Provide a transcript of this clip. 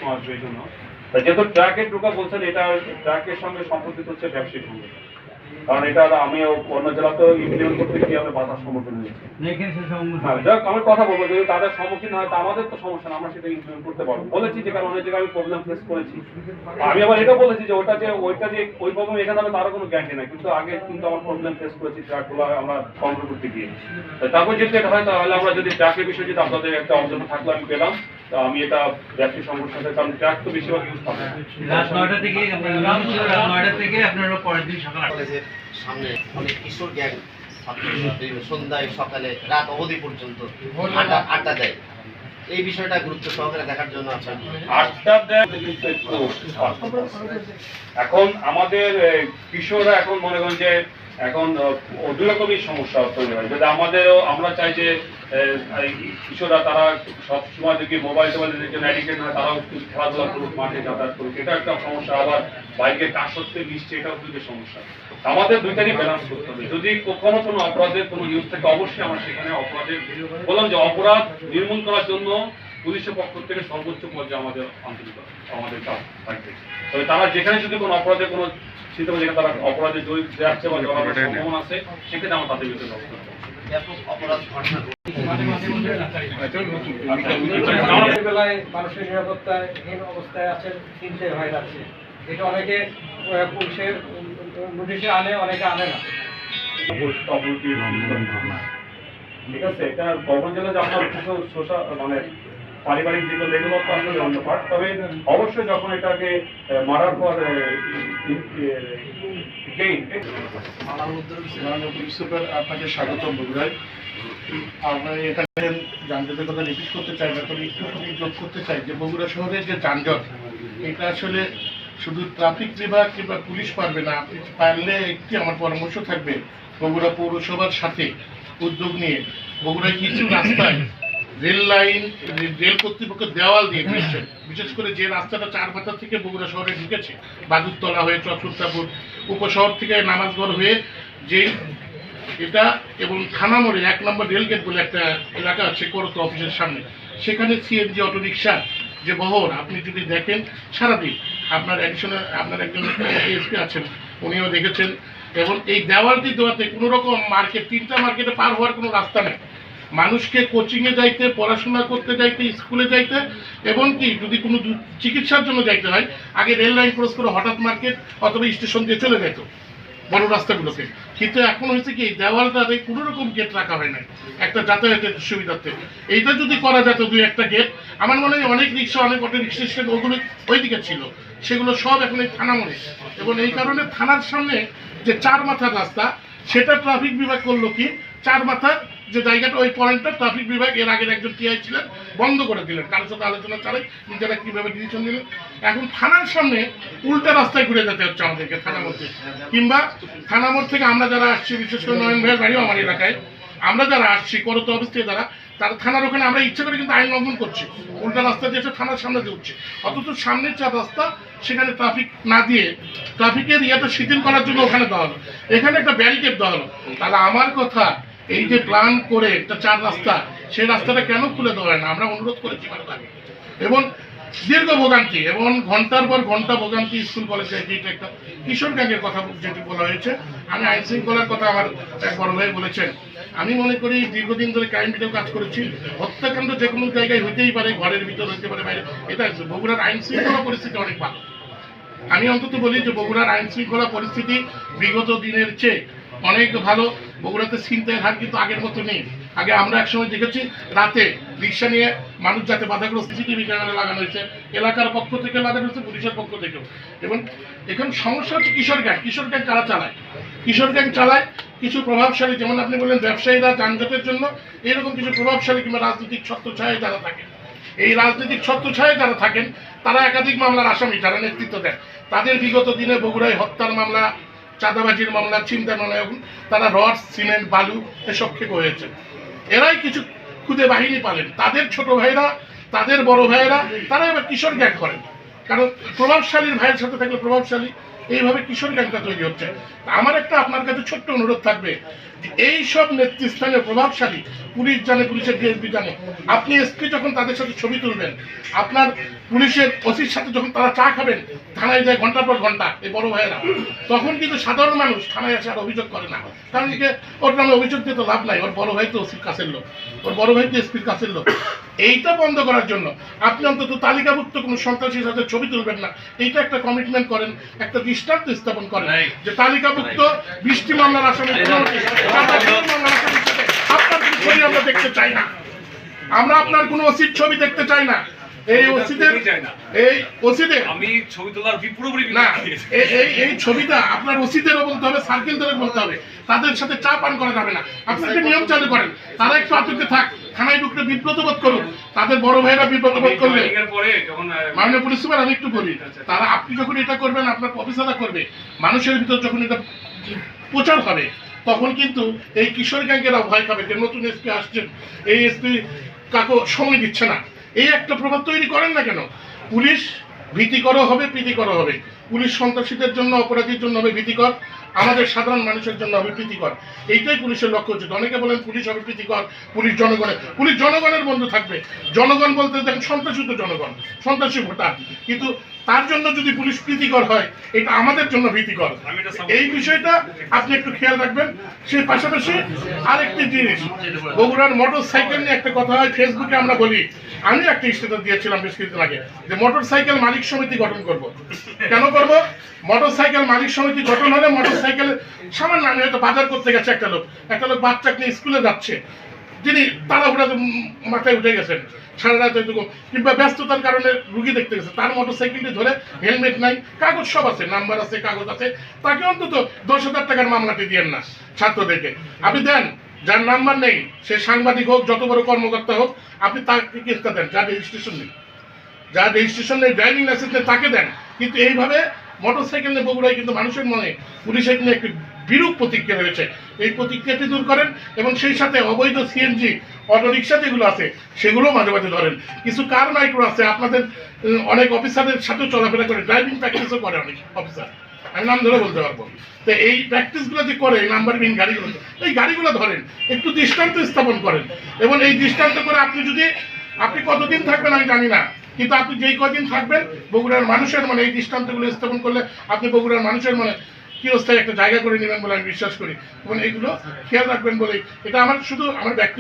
প্রশ্ন আসবে এই জন্য। যেহেতু ট্রাকে ঢোকা বলছেন, এটা ট্রাকের সঙ্গে সম্পর্কিত হচ্ছে ব্যবসায়িক সংগঠন, কারণ এটা আমি অন্য জেলাতেও ইমপ্লিমেন্ট করতে গিয়ে আমি বাধার সম্মুখীন হয়েছি। যাক, আমি কথা বলবো, যদি তাদের সম্মুখীন হয় তা আমাদের তো সমস্যা না, আমরা সেটা ইমপ্লিমেন্ট করতে পারবো। বলেছি যে কারণ অনেক জায়গায় আমি প্রবলেম ফেস করেছি। আমি আবার এটাও বলেছি যে ওইটা যে ওই প্রবলেম এখানে হবে তারও কোনো গ্যারান্টি নাই, কিন্তু আগে কিন্তু আমার প্রবলেম ফেস করেছি ট্রাকগুলো আমরা কন্ট্রোল করতে গিয়ে। তারপর যদি এটা হয় তাহলে আমরা যদি ট্রাকের বিষয়ে যদি আপনাদের একটা অবদান থাকলে আমি পেলাম, আমি এটা ব্যবসায়িক সমস্যাতে, কারণ ট্রাক তো বেশিরভাগ ইউজ পাবে রাত 9টা থেকে রাত 9টা থেকে আপনারা পরের দিন সকাল 8টা। কলেজের সামনে অনেক কিশোর গ্যাং সন্ধ্যায় সকালে রাত অবধি পর্যন্ত আড্ডা দেয়। এই বিষয়টা গুরুত্ব সহকারে দেখার জন্য আছেন। আড্ডা দেয় কিন্তু একটু এখন আমাদের কিশোররা এখন মনে করেন যে এখন দুই রকমই সমস্যা তৈরি হয়। যদি আমরা চাই যে কিশোররা তারা সব সময় দেখি মোবাইল টোবাইলের জন্য অ্যাডিক্টেড হয়, তারাও একটু খেলাধুলা করুক, মাঠে যাতায়াত করুক, এটা একটা সমস্যা। আবার বাইকে কাজ করতে মিশছে, এটাও দুটো সমস্যা। আমাদের দুইটারই ব্যালেন্স করতে হবে। যদি কখনো কোনো অপরাধের কোনো নিউজ থেকে অবশ্যই আমরা সেখানে অপরাধের বললাম যে অপরাধ নির্মূল করার জন্য পুলিশের পক্ষ থেকে সর্বোচ্চ পর্যায়ে আমাদের আন্তরিকতা আমাদের কাজ থাকবে। তবে তারা যেখানে যদি কোনো অপরাধে কোনো যেখানে তারা অপরাধে জড়িত যাচ্ছে বা জড়ানোর সম্ভাবনা আছে, সেক্ষেত্রে আমরা তাদের বিরুদ্ধে ব্যবস্থা নেব। ব্যাপক অপরাধ ঘটনা বেলায় মানুষের নিরাপত্তাহীন অবস্থায় আছেন, চিনতে ভয় লাগছে। এটা অনেকে পুলিশের নোটিশে আনে, অনেকে আনে না। ঠিক আছে, এটা গভর্নমেন্ট জেলা যে আপনার কিছু সোশ্যাল মানে পারিবারিক যেগুলো এগুলো তো আসলে অন্য পার্ট। তবে অবশ্যই যখন এটাকে মারার পর আপনাকে স্বাগত বগুড়ায়। আমরা এখানে যানজটের কথা রিপিট করতে চাই না, তবে একটু যোগ করতে চাই যে বগুড়া শহরের যে যানজট, এটা আসলে শুধু ট্রাফিক বিভাগ কিংবা পুলিশ পারবে না। আপনি পারলে একটি আমার পরামর্শ থাকবে, বগুড়া পৌরসভার সাথে উদ্যোগ নিয়ে বগুড়ায় কিছু রাস্তায় রেল কর্তৃপক্ষ দেওয়াল দিয়ে দিয়েছে। বিশেষ করে যে রাস্তাটা চারমাথা থেকে বগুড়া শহরে ঢুকেছে, বাদুরতলা হয়ে চতুর্থাপুর উপশহর থেকে নামাজগড় হয়ে যে এটা, এবং থানা মোড়ে 1 নম্বর রেলগেট বলে একটা এলাকা আছে করত অফিসের সামনে, সেখানে সিএনজি অটোরিকশা যে বহর আপনি যদি দেখেন সারাদিন, আপনার একজন এসপি আছেন, উনিও দেখেছেন। এবং এই দেওয়ালটি দেওয়াতে কোনো রকম মার্কেট, 3টা মার্কেটে পার হওয়ার কোনো রাস্তা নেই। মানুষকে কোচিংয়ে যাইতে, পড়াশোনা করতে যাইতে, স্কুলে যাইতে, এবং কি যদি কোনো চিকিৎসার জন্য যাইতে হয়, আগে রেল লাইন ক্রস করে হঠাৎ মার্কেট অথবা স্টেশন দিয়ে চলে যেত বড় রাস্তাগুলোকে। কিন্তু এখন হয়েছে কি, দেওয়ালটাতে কোনো রকম গেট রাখা হয় না একটা যাতায়াতের সুবিধার্থে। এইটা যদি করা যেত 2-1টা গেট, আমার মনে হয় অনেক রিক্সা, অনেক অটো রিক্সা স্ট্যান্ড ওগুলো ওইদিকে ছিল, সেগুলো সব এখন এই থানা মোড়ে। এবং এই কারণে থানার সামনে যে 4 মাথার রাস্তা, সেটা ট্রাফিক বিভাগ করলো কি, 4 মাথার যে জায়গাটা, ওই পয়েন্টটা ট্রাফিক বিভাগ এর আগের একজন টিআই ছিলেন, বন্ধ করে দিলেন কারোর সাথে আলোচনা ছাড়াই, নিজেরা কীভাবে ডিসিশন দিলেন। এখন থানার সামনে উল্টা রাস্তায় ঘুরে যেতে হচ্ছে আমাদেরকে থানা মোড়ে, কিংবা থানা মোড় থেকে আমরা যারা আসছি, বিশেষ করে নয়ন ভাইয়ের বাড়িও আমার এলাকায়, আমরা যারা আসছি করত অফিস থেকে তারা থানার ওখানে আমরা ইচ্ছে করে কিন্তু আইন লঙ্ঘন করছি, উল্টা রাস্তা দিয়ে এসে থানার সামনে দিয়ে উঠছে। অথচ সামনের 4 রাস্তা সেখানে ট্রাফিক না দিয়ে ট্রাফিকের ইয়েটা শিথিল করার জন্য ওখানে দেওয়া হলো, এখানে একটা ব্যারিকেড দেওয়া হলো। তাহলে আমার কথা, এই যে প্ল্যান করে একটা 4 রাস্তা, সেই রাস্তাটা কেন খুলে দেওয়া হয় না? আমরা অনুরোধ করেছি বারবার। এবং দীর্ঘ ভোগান্তি এবং ঘন্টার পর ঘন্টা ভোগান্তি স্কুল কলেজে। যেটা একটা কিশোর গ্যাংয়ের কথা যেটি বলা হয়েছে, আমি আইন শৃঙ্খলার কথা আমার এক বড় ভাই বলেছেন। আমি মনে করি দীর্ঘদিন ধরে ক্রাইম বিটেও কাজ করেছি, হত্যাকাণ্ড যে কোনো জায়গায় হইতেই পারে, ঘরের ভিতর হইতে পারে, বাইরে। এটা বগুড়ার আইন শৃঙ্খলা পরিস্থিতি অনেক ভালো। আমি অন্তত বলি যে বগুড়ার আইন শৃঙ্খলা পরিস্থিতি বিগত দিনের চেয়ে অনেক ভালো। বগুড়াতে ছিনতাইয়ের হার কিন্তু আগের মতো নেই। আগে আমরা একসময় দেখেছি রাতে রিক্সা নিয়ে মানুষ যাতে বাধাগ্রস্ত, সিসিটিভি ক্যামেরা লাগানো হয়েছে, এলাকার পক্ষ থেকে লাগানো হয়েছে, পুলিশের পক্ষ থেকেও। এবং এখন সমস্যা হচ্ছে কিশোর গ্যাং কারা চালায়? কিশোর গ্যাং চালায় কিছু প্রভাবশালী, যেমন আপনি বললেন ব্যবসায়ীরা যানজটের জন্য, এরকম কিছু প্রভাবশালী কিংবা রাজনৈতিক ছত্রছায়ায় যারা থাকে। এই রাজনৈতিক ছত্রছায়ায় যারা থাকেন তারা একাধিক মামলার আসামি, যারা নেতৃত্ব দেন। তাদের বিগত দিনে বগুড়ায় হত্যার মামলা, চাঁদাবাজির মামলা, চিন্তার মামলা, এবং তারা রড, সিমেন্ট, বালু এসব খেয়ে হয়েছে। এরাই কিছু খুদে বাহিনী পালেন, তাদের ছোট ভাইরা, তাদের বড় ভাইয়েরা, তারা এবার কিশোর গ্যাং করেন। কারণ প্রভাবশালীর ভাইয়ের সাথে থাকলে প্রভাবশালী, এইভাবে কিশোর গ্যাংটা তৈরি হচ্ছে। আমার একটা আপনার কাছে ছোট্ট অনুরোধ থাকবে, এই সব নেতৃস্থানীয় প্রভাবশালী পুলিশ জানে, পুলিশের ডিএসপি জানে, আপনি এসপি যখন তাদের সাথে ছবি তুলবেন, আপনার পুলিশের ওসির সাথে যখন তারা চা খাবেন, থানায় যায় ঘন্টার পর ঘন্টা এই বড় ভাইয়েরা, তখন কিন্তু সাধারণ মানুষ থানায় এসে আর অভিযোগ করে না। কারণ কি, ওর নামে অভিযোগ দিয়ে তো লাভ নাই, ওর বড় ভাই তো ওসির কাছের লোক, ওর বড় ভাই তো এসপির কাছের লোক। এইটা বন্ধ করার জন্য আপনি অন্তত তালিকাভুক্ত কোনো সন্ত্রাসীর সাথে ছবি তুলবেন না, এইটা একটা কমিটমেন্ট করেন, একটা দৃষ্টান্ত স্থাপন করেন যে তালিকাভুক্ত 20টি মামলার আসামি আপনার কোনো ছবি আমরা দেখতে চাই না, আমরা আপনার কোনো ওসির ছবি দেখতে চাই না। এই ওসিদের আমি ছবি তোলার পুরোপুরি না, এই ছবিটা আপনার ওসিদেরও বলতে হবে, সার্কেলদেরও বলতে হবে, তাদের সাথে চা পান করা যাবে না। আপনি একটা নিয়ম চালু করেন, তারা একটু আতঙ্কে থাক, থানায় ঢুকলে বিব্রত বোধ করুন, তাদের বড় ভাইয়েরা বিব্রত বোধ করলে। মাননীয় পুলিশ সুপার, আমি একটু বলি, তারা আপনি যখন এটা করবেন, আপনার অফিসাররা করবে, মানুষের ভিতর যখন এটা প্রচার হবে, তখন কিন্তু এই কিশোর গ্যাংকেরা ভয় খাবে যে নতুন এসপি আসছেন, এই এসপি কাকে সময় দিচ্ছে না। এই একটা প্রভাব তৈরি করেন না কেন? পুলিশ ভীতিকর হবে, প্রীতিকর হবে। পুলিশ সন্ত্রাসীদের জন্য, অপরাধীর জন্য হবে ভীতিকর, আমাদের সাধারণ মানুষের জন্য হবে প্রীতিকর। এইটাই পুলিশের লক্ষ্য উচিত। অনেকে বলেন পুলিশ হবে প্রীতিকর, পুলিশ জনগণের বন্ধু থাকবে। জনগণ বলতে দেখেন সন্ত্রাসী তো জনগণ, সন্ত্রাসী ভোটার, কিন্তু তার জন্য যদি পুলিশ প্রীতিকর হয়, এটা আমাদের জন্য ভীতিকর। এই বিষয়টা আপনি একটু খেয়াল রাখবেন। সেই পাশাপাশি আরেকটি জিনিস, বগুড়ার মোটর সাইকেল নিয়ে একটা কথা হয়, ফেসবুকে আমরা বলি, আমি একটা স্ট্যাটাস দিয়েছিলাম বেশ কিছুদিন আগে, যে মোটর সাইকেল মালিক সমিতি গঠন করব। কেন করব? মোটর সাইকেল মালিক সমিতি গঠন হলে মোটর সাইকেল সামান্য, আমি হয়তো বাজার করতে গেছে একটা লোক বাচ্চাকে নিয়ে স্কুলে যাচ্ছে, যিনি তাড়াহুড়া মাথায় উঠে গেছেন সারা রাত এটুকু, কিংবা ব্যস্ততার কারণে রুগী দেখতে গেছে, তার মোটর সাইকেলটি ধরে, হেলমেট নাই, কাগজ সব আছে, নাম্বার আছে, কাগজ আছে, তাকে অন্তত 10,000 টাকার মামলাটি দিয়েন না ছাত্রদেরকে। আপনি দেন, যার নাম্বার নেই, সে সাংবাদিক হোক, যত বড় কর্মকর্তা হোক, আপনি তাকে কেসটা দেন, যার রেজিস্ট্রেশন নেই, ড্রাইভিং লাইসেন্স নেই, তাকে দেন। কিন্তু এইভাবে মোটর সাইকেল নিয়ে বগুড়ায় কিন্তু মানুষের মনে পুলিশের নিয়ে একটি বিরূপ প্রতিক্রিয়া রয়েছে। এই প্রতিক্রিয়াটি দূর করেন, এবং সেই সাথে অবৈধ সিএনজি অটোরিকশা যেগুলো আছে সেগুলো মাঝে মাঝে ধরেন। কিছু কার মাইক্রো আছে, আপনাদের অনেক অফিসারের সাথেও চলাফেরা করে, ড্রাইভিং প্র্যাকটিসও করে অনেক অফিসার, আমি নাম ধরে বলতে পারবো। তো এই প্র্যাকটিসগুলো যে করে, নাম্বারবিহীন গাড়িগুলো, এই গাড়িগুলো ধরেন, একটু দৃষ্টান্ত স্থাপন করেন। এবং এই দৃষ্টান্ত করে আপনি কতদিন থাকবেন আমি জানি না, কিন্তু আপনি যেই কদিন থাকবেন, বগুড়ার মানুষের মনে এই দৃষ্টান্তগুলো স্থাপন করলে আপনি বগুড়ার মানুষের মনে চিরস্থায়ী একটা জায়গা করে নেবেন বলে আমি বিশ্বাস করি। এবং এইগুলো খেয়াল রাখবেন বলেই, এটা আমার শুধু আমার ব্যক্তি